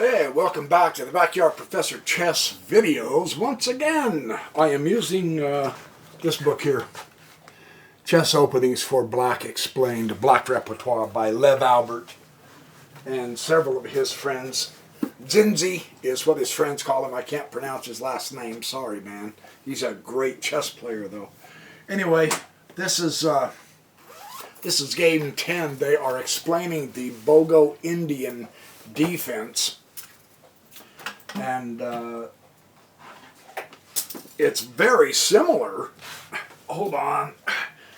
Hey, welcome back to the Backyard Professor Chess videos. Once again, I am using this book here, Chess Openings for Black Explained, Black Repertoire by Lev Albert and several of his friends. Zinzi is what his friends call him. I can't pronounce his last name. Sorry, man. He's a great chess player, though. Anyway, this is game 10. They are explaining the Bogo Indian defense. And it's very similar. Hold on.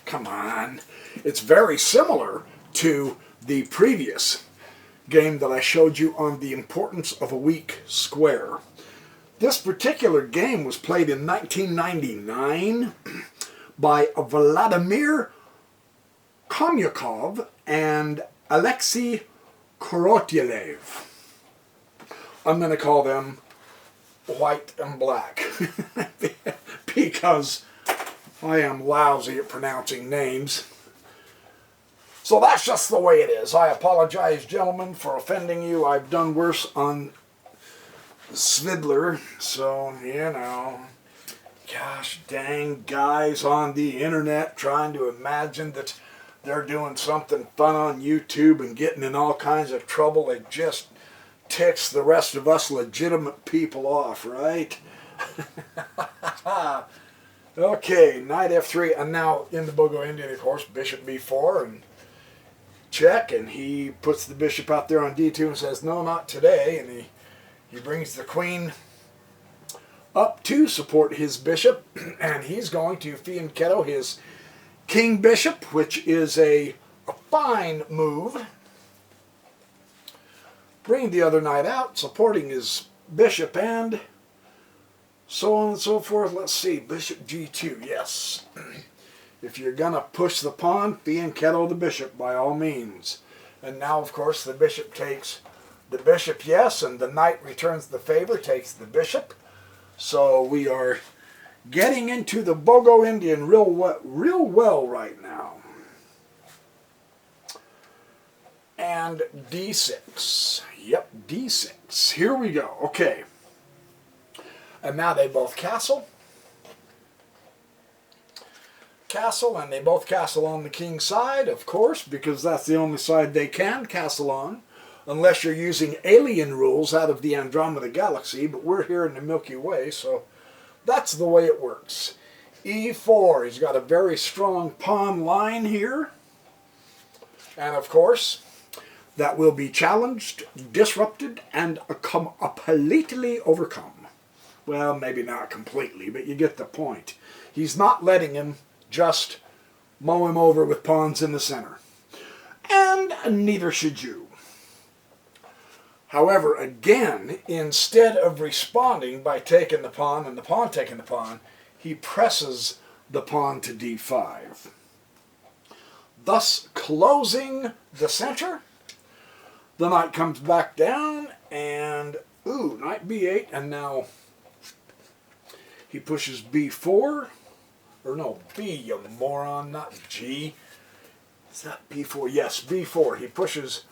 Come on. It's very similar to the previous game that I showed you on the importance of a weak square. This particular game was played in 1999 by Vladimir Komyakov and Alexei Korotyelev. I'm going to call them white and black because I am lousy at pronouncing names. So that's just the way it is. I apologize, gentlemen, for offending you. I've done worse on Svidler, so, you know. Gosh dang guys on the internet trying to imagine that they're doing something fun on YouTube and getting in all kinds of trouble. It just ticks the rest of us legitimate people off, right? Okay, knight f3, and now in the Bogo Indian, of course, bishop b4, and check, and he puts the bishop out there on d2 and says, no, not today, and he brings the queen up to support his bishop, and he's going to fianchetto his king bishop, which is a fine move. Bring the other knight out, supporting his bishop, and so on and so forth. Let's see, bishop g2, yes. If you're going to push the pawn, fianchetto the bishop by all means. And now, of course, the bishop takes the bishop, yes, and the knight returns the favor, takes the bishop. So we are getting into the Bogo Indian real well right now. And d6. Yep, d6. Here we go. Okay. And now they both castle. Castle, and they both castle on the king side, of course, because that's the only side they can castle on, unless you're using alien rules out of the Andromeda Galaxy, but we're here in the Milky Way, so that's the way it works. e4, he's got a very strong pawn line here, and of course, that will be challenged, disrupted, and completely overcome. Well, maybe not completely, but you get the point. He's not letting him just mow him over with pawns in the center. And neither should you. However, again, instead of responding by taking the pawn and the pawn taking the pawn, he presses the pawn to d5. Thus closing the center. The knight comes back down, and, ooh, knight b8, and now he pushes b4, or no, b, you moron, not g. Is that b4? Yes, b4. He pushes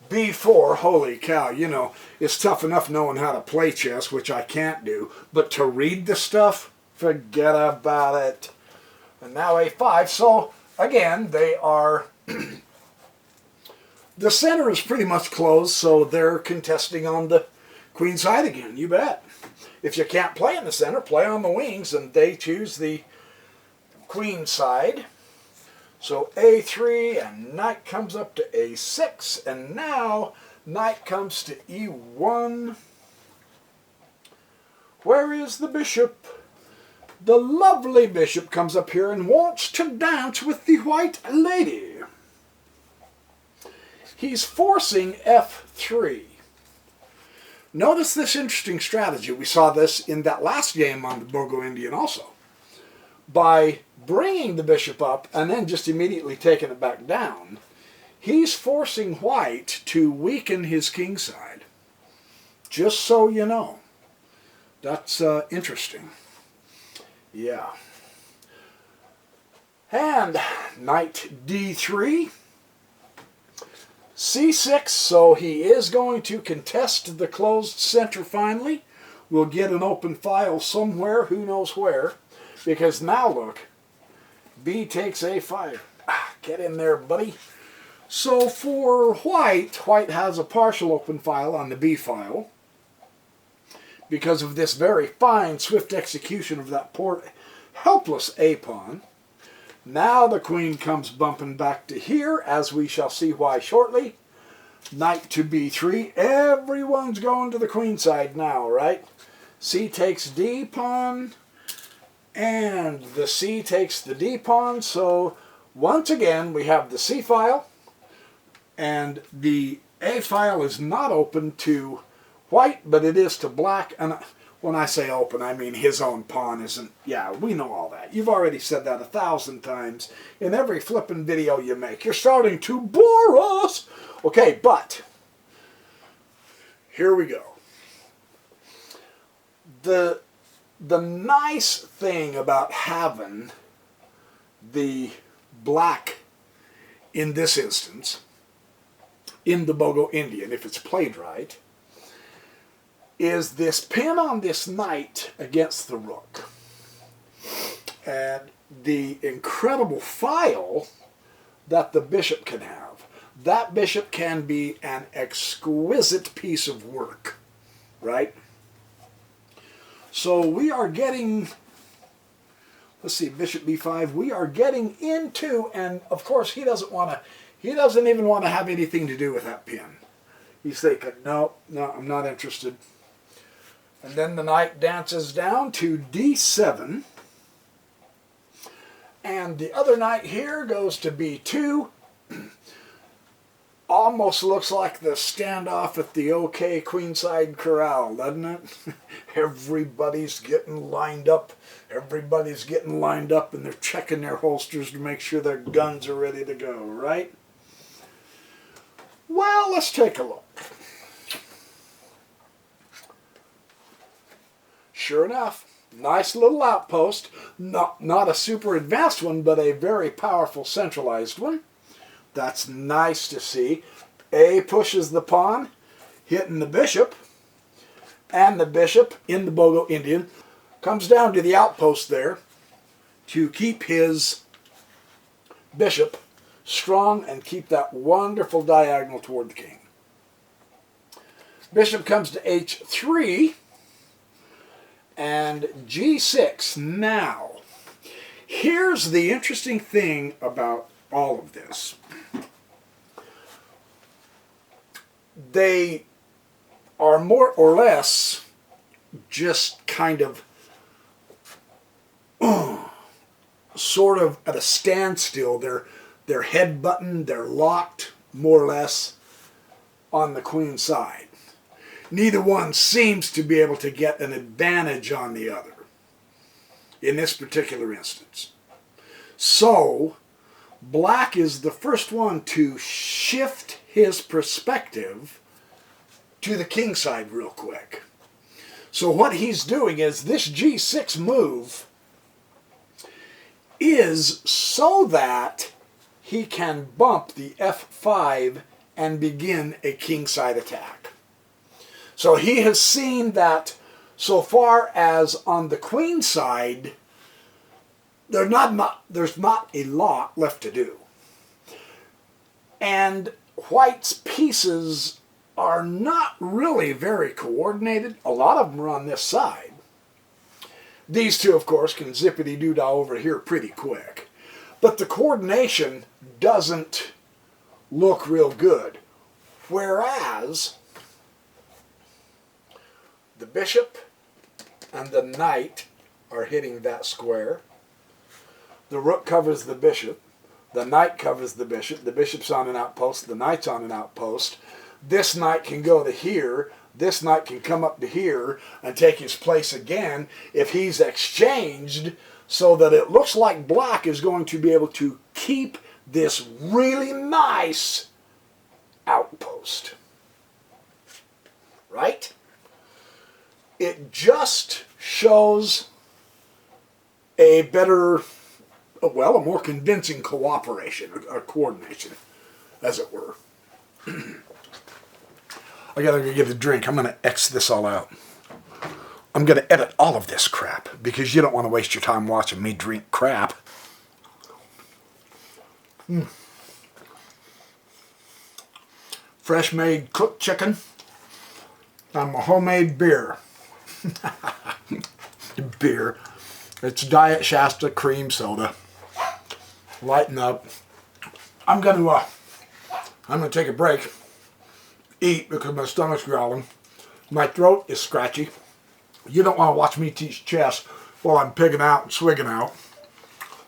b4, holy cow, you know, it's tough enough knowing how to play chess, which I can't do, but to read the stuff, forget about it. And now a5, so, again, they are... The center is pretty much closed, so they're contesting on the queen side again, you bet. If you can't play in the center, play on the wings, and they choose the queen side. So a3, and knight comes up to a6, and now knight comes to e1. Where is the bishop? The lovely bishop comes up here and wants to dance with the white lady. He's forcing f3. Notice this interesting strategy. We saw this in that last game on the Bogo Indian also. By bringing the bishop up and then just immediately taking it back down, he's forcing white to weaken his king side. Just so you know. That's interesting. Yeah. And knight d3. C6, so he is going to contest the closed center finally. We'll get an open file somewhere, who knows where, because now look, B takes A5. Get in there, buddy. So for white, white has a partial open file on the B file because of this very fine, swift execution of that poor, helpless A pawn. Now the queen comes bumping back to here, as we shall see why shortly. Knight to B3. Everyone's going to the queen side now, right? C takes D pawn, and the C takes the D pawn. So once again, we have the C file, and the A file is not open to white, but it is to black. And when I say open, I mean his own pawn isn't. Yeah, we know all that. You've already said that 1,000 times in every flipping video you make. You're starting to bore us. Okay, but here we go. The nice thing about having the black in this instance, in the Bogo Indian, if it's played right, is this pin on this knight against the rook. And the incredible file that the bishop can have. That bishop can be an exquisite piece of work, right? So we are getting, let's see, bishop b5, we are getting into, and of course he doesn't even want to have anything to do with that pin. He's thinking, no, I'm not interested. And then the knight dances down to d7. And the other knight here goes to b2. Almost looks like the standoff at the OK Queenside Corral, doesn't it? Everybody's getting lined up. Everybody's getting lined up, and they're checking their holsters to make sure their guns are ready to go, right? Well, let's take a look. Sure enough, nice little outpost. Not a super advanced one, but a very powerful centralized one. That's nice to see. A pushes the pawn, hitting the bishop, and the bishop in the Bogo Indian comes down to the outpost there to keep his bishop strong and keep that wonderful diagonal toward the king. Bishop comes to h3 and g6. Now, here's the interesting thing about all of this. They are more or less just kind of sort of at a standstill. They're head-buttoned, they're locked more or less on the queen side. Neither one seems to be able to get an advantage on the other in this particular instance. So black is the first one to shift his perspective to the king side real quick. So what he's doing is this g6 move is so that he can bump the f5 and begin a kingside attack. So he has seen that so far as on the queen side, there's not a lot left to do. And white's pieces are not really very coordinated. A lot of them are on this side. These two, of course, can zippity-doo-dah over here pretty quick. But the coordination doesn't look real good. Whereas the bishop and the knight are hitting that square. The rook covers the bishop. The knight covers the bishop. The bishop's on an outpost. The knight's on an outpost. This knight can go to here. This knight can come up to here and take his place again if he's exchanged, so that it looks like black is going to be able to keep this really nice outpost. Right? It just shows a better, well, a more convincing cooperation, or coordination, as it were. I gotta go get a drink. I'm gonna X this all out. I'm gonna edit all of this crap because you don't want to waste your time watching me drink crap. Fresh made cooked chicken and my homemade beer. Beer. It's Diet Shasta cream soda. Lighten up. I'm gonna take a break. Eat because my stomach's growling. My throat is scratchy. You don't want to watch me teach chess while I'm pigging out and swigging out.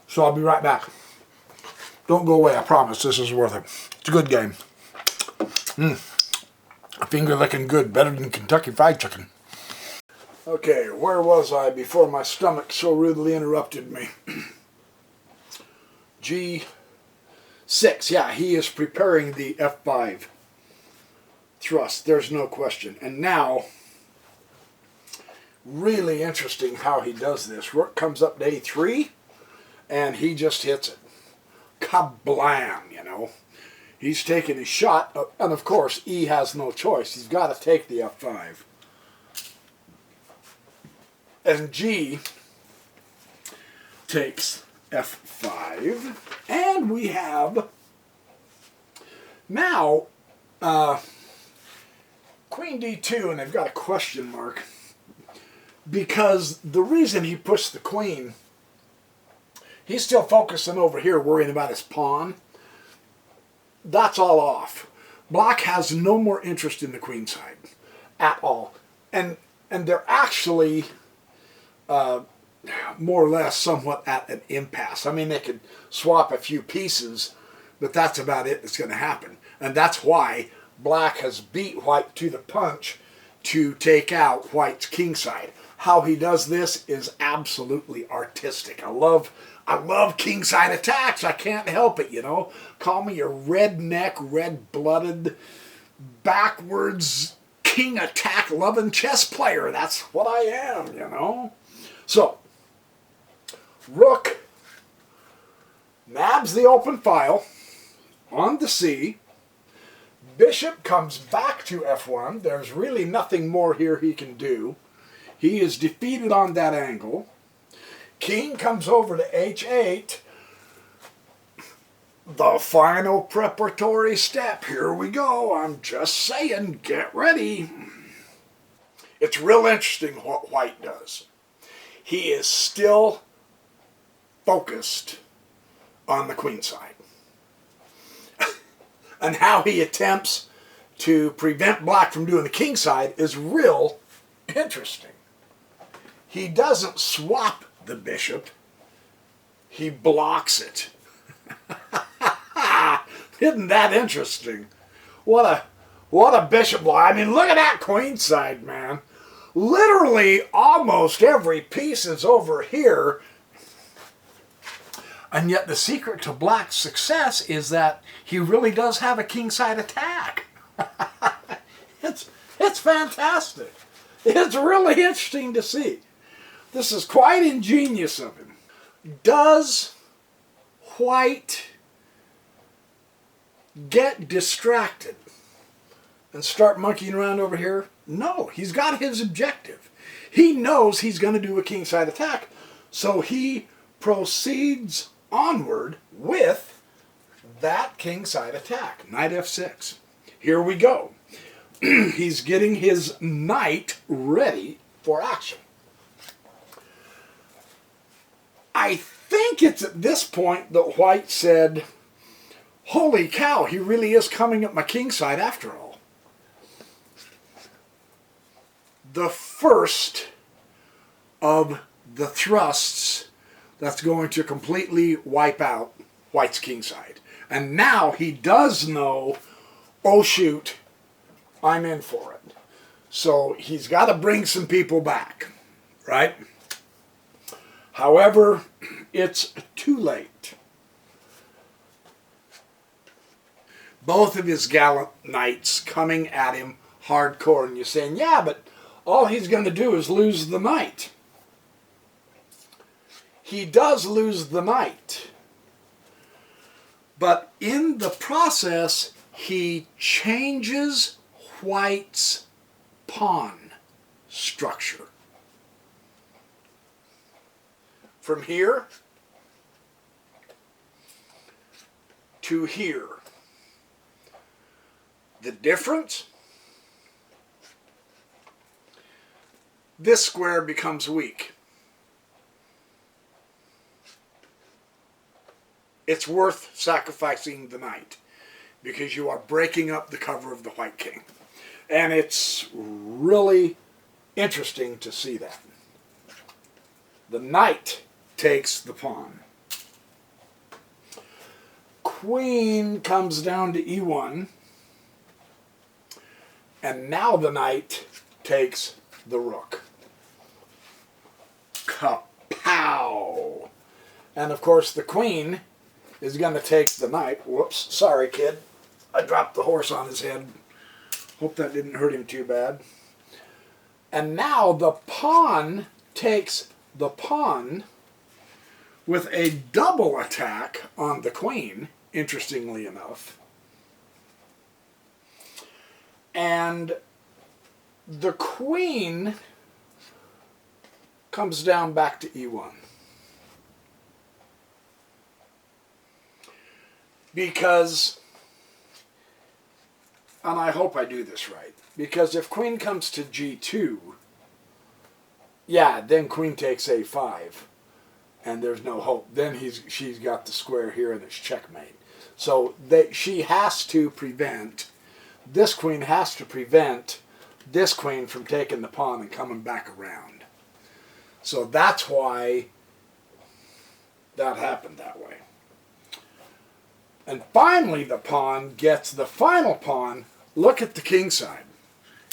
So I'll be right back. Don't go away, I promise. This is worth it. It's a good game. Finger licking good, better than Kentucky Fried Chicken. Okay, where was I before my stomach so rudely interrupted me? G6, yeah, he is preparing the F5 thrust, there's no question. And now, really interesting how he does this. Rook comes up to A3, and he just hits it. Kablam, you know. He's taking his shot, and of course, E has no choice. He's got to take the F5. And G takes F5, and we have now Queen D2, and they've got a question mark because the reason he pushed the queen, he's still focusing over here worrying about his pawn. That's all off. Black has no more interest in the queen side at all, and they're actually more or less somewhat at an impasse. I mean, they could swap a few pieces, but that's about it that's going to happen. And that's why Black has beat White to the punch to take out White's kingside. How he does this is absolutely artistic. I love kingside attacks. I can't help it, you know. Call me a redneck, red-blooded, backwards king attack loving chess player. That's what I am, you know. So, Rook nabs the open file on the C. Bishop comes back to F1. There's really nothing more here he can do. He is defeated on that angle. King comes over to H8. The final preparatory step. Here we go. I'm just saying, get ready. It's real interesting what White does. He is still focused on the queen side. And how he attempts to prevent Black from doing the king side is real interesting. He doesn't swap the bishop. He blocks it. Isn't that interesting? What a bishop block. I mean, look at that queen side, man. Literally almost every piece is over here. And yet the secret to Black's success is that he really does have a kingside attack. It's fantastic. It's really interesting to see. This is quite ingenious of him. Does White get distracted and start monkeying around over here? No, he's got his objective. He knows he's going to do a kingside attack, so he proceeds onward with that kingside attack. Knight F6. Here we go. He's getting his knight ready for action. I think it's at this point that White said, holy cow, he really is coming at my kingside after all. The first of the thrusts that's going to completely wipe out White's kingside. And now he does know, oh shoot, I'm in for it. So he's got to bring some people back, right? However, it's too late. Both of his gallant knights coming at him hardcore, and you're saying, yeah, but all he's going to do is lose the knight. He does lose the knight. But in the process, he changes white's pawn structure. From here to here. The difference? This square becomes weak. It's worth sacrificing the knight because you are breaking up the cover of the white king. And it's really interesting to see that. The knight takes the pawn. Queen comes down to e1. And now the knight takes the rook. Kapow! And of course the queen is going to take the knight. Whoops, sorry kid. I dropped the horse on his head. Hope that didn't hurt him too bad. And now the pawn takes the pawn with a double attack on the queen, interestingly enough. And the queen comes down back to e1. Because, and I hope I do this right, because if queen comes to g2, yeah, then queen takes a5, and there's no hope. Then she's got the square here, and it's checkmate. So she has to prevent, this queen has to prevent this queen from taking the pawn and coming back around. So that's why that happened that way. And finally the pawn gets the final pawn. Look at the kingside.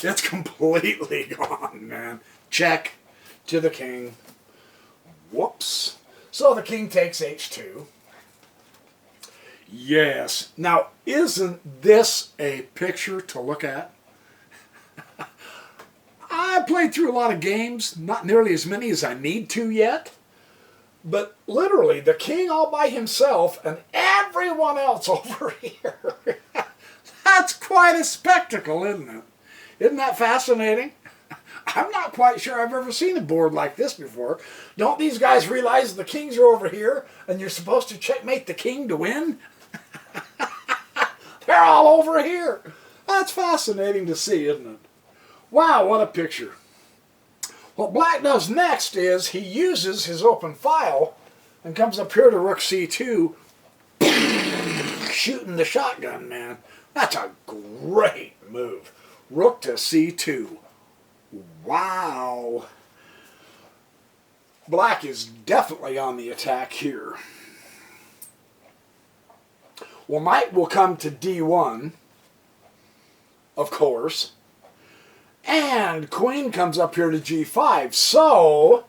It's completely gone, man. Check to the king. Whoops. So the king takes h2. Yes. Now, isn't this a picture to look at? I played through a lot of games, not nearly as many as I need to yet. But literally, the king all by himself and everyone else over here. That's quite a spectacle, isn't it? Isn't that fascinating? I'm not quite sure I've ever seen a board like this before. Don't these guys realize the kings are over here and you're supposed to checkmate the king to win? They're all over here. That's fascinating to see, isn't it? Wow, what a picture. What black does next is he uses his open file and comes up here to rook c2, shooting the shotgun, man. That's a great move. Rook to c2. Wow. Black is definitely on the attack here. Well, knight will come to d1, of course. And queen comes up here to g5. So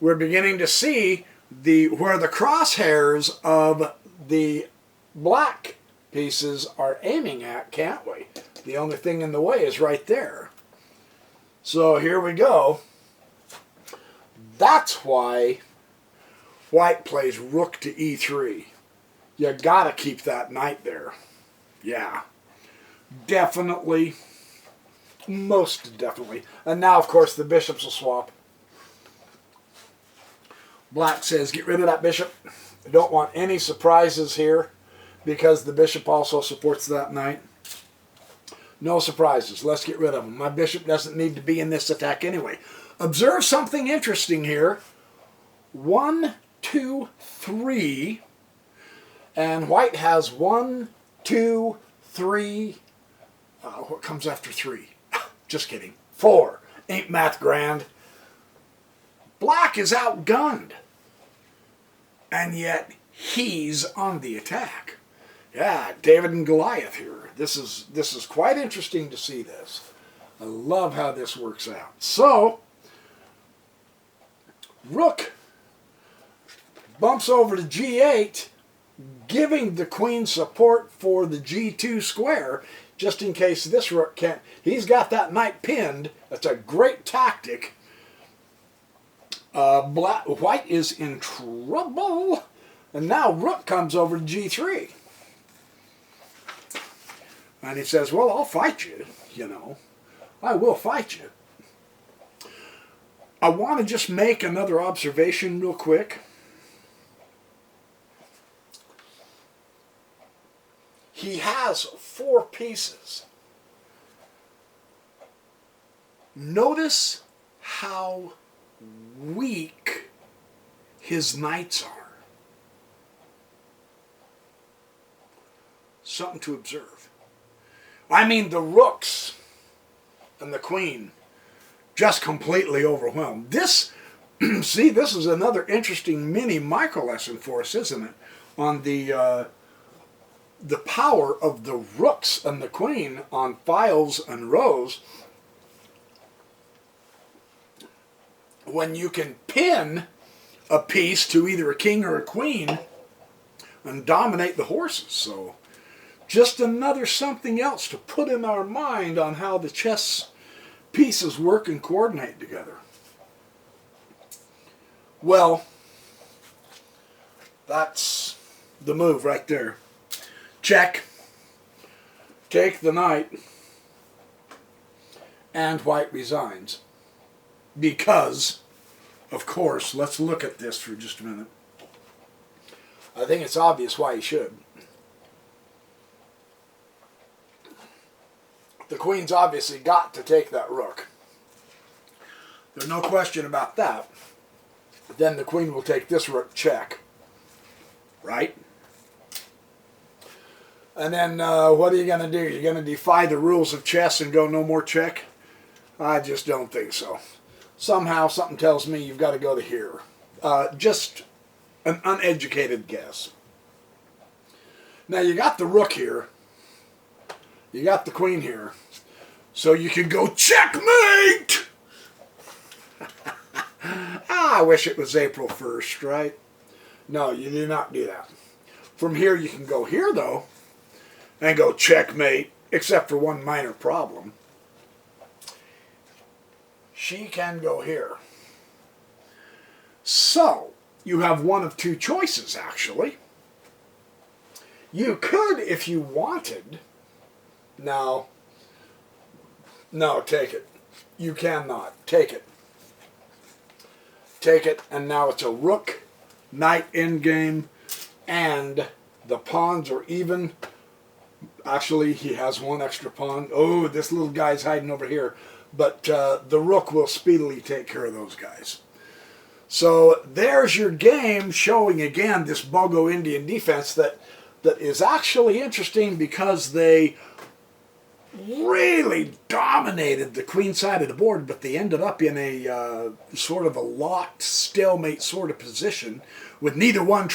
we're beginning to see where the crosshairs of the black pieces are aiming at, can't we? The only thing in the way is right there. So here we go. That's why white plays rook to e3. You gotta keep that knight there. Yeah. Definitely. Most definitely. And now, of course, the bishops will swap. Black says, get rid of that bishop. I don't want any surprises here because the bishop also supports that knight. No surprises. Let's get rid of him. My bishop doesn't need to be in this attack anyway. Observe something interesting here. 1, 2, 3. And white has 1, 2, 3. What comes after 3? Just kidding. 4. Ain't math grand. Black is outgunned. And yet he's on the attack. Yeah, David and Goliath here. This is quite interesting to see this. I love how this works out. So, rook bumps over to g8, giving the queen support for the g2 square, just in case this rook can't. He's got that knight pinned. That's a great tactic. White is in trouble. And now rook comes over to g3. And he says, well, I'll fight you, you know. I will fight you. I want to just make another observation real quick. He has 4 pieces. Notice how weak his knights are. Something to observe. I mean, the rooks and the queen just completely overwhelmed. This, see, this is another interesting mini micro lesson for us, isn't it? On the power of the rooks and the queen on files and rows. When you can pin a piece to either a king or a queen and dominate the horses. So just another something else to put in our mind on how the chess pieces work and coordinate together. Well, that's the move right there. Check. Take the knight. And white resigns. Because, of course, let's look at this for just a minute. I think it's obvious why he should. The queen's obviously got to take that rook. There's no question about that. Then the queen will take this rook check. Right? And then what are you going to do? You're going to defy the rules of chess and go no more check? I just don't think so. Somehow something tells me you've got to go to here. Just an uneducated guess. Now you got the rook here. You got the queen here. So you can go checkmate! I wish it was April 1st, right? No, you do not do that. From here you can go here though and go checkmate, except for one minor problem. She can go here. So, you have one of 2 choices, actually. You could, if you wanted... No, take it. You cannot. Take it. Take it, and now it's a rook, knight endgame, and the pawns are even. Actually, he has 1 extra pawn. Oh, this little guy's hiding over here. But the rook will speedily take care of those guys. So there's your game, showing again this Bogo Indian defense that is actually interesting because they really dominated the queen side of the board, but they ended up in a sort of a locked stalemate sort of position with neither one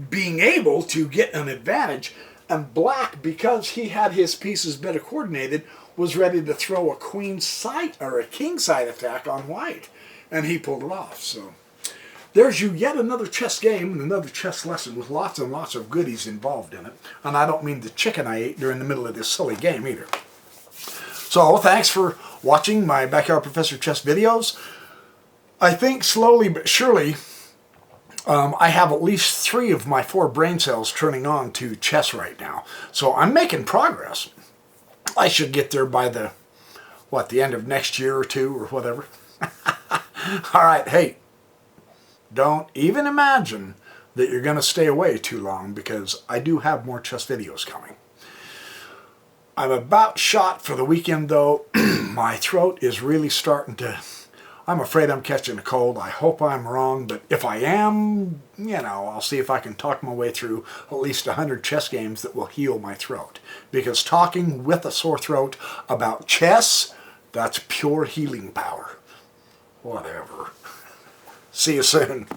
being able to get an advantage. And black, because he had his pieces better coordinated, was ready to throw a queen side or a king side attack on white, and he pulled it off. So there's you yet another chess game and another chess lesson with lots and lots of goodies involved in it. And I don't mean the chicken I ate during the middle of this silly game either. So thanks for watching my Backyard Professor Chess videos. I think slowly but surely I have at least 3 of my 4 brain cells turning on to chess right now. So I'm making progress. I should get there by the end of next year or 2 or whatever. All right, hey, don't even imagine that you're going to stay away too long, because I do have more chess videos coming. I'm about shot for the weekend though. My throat is really starting to... I'm afraid I'm catching a cold. I hope I'm wrong, but if I am, you know, I'll see if I can talk my way through at least 100 chess games that will heal my throat. Because talking with a sore throat about chess, that's pure healing power. Whatever. See you soon.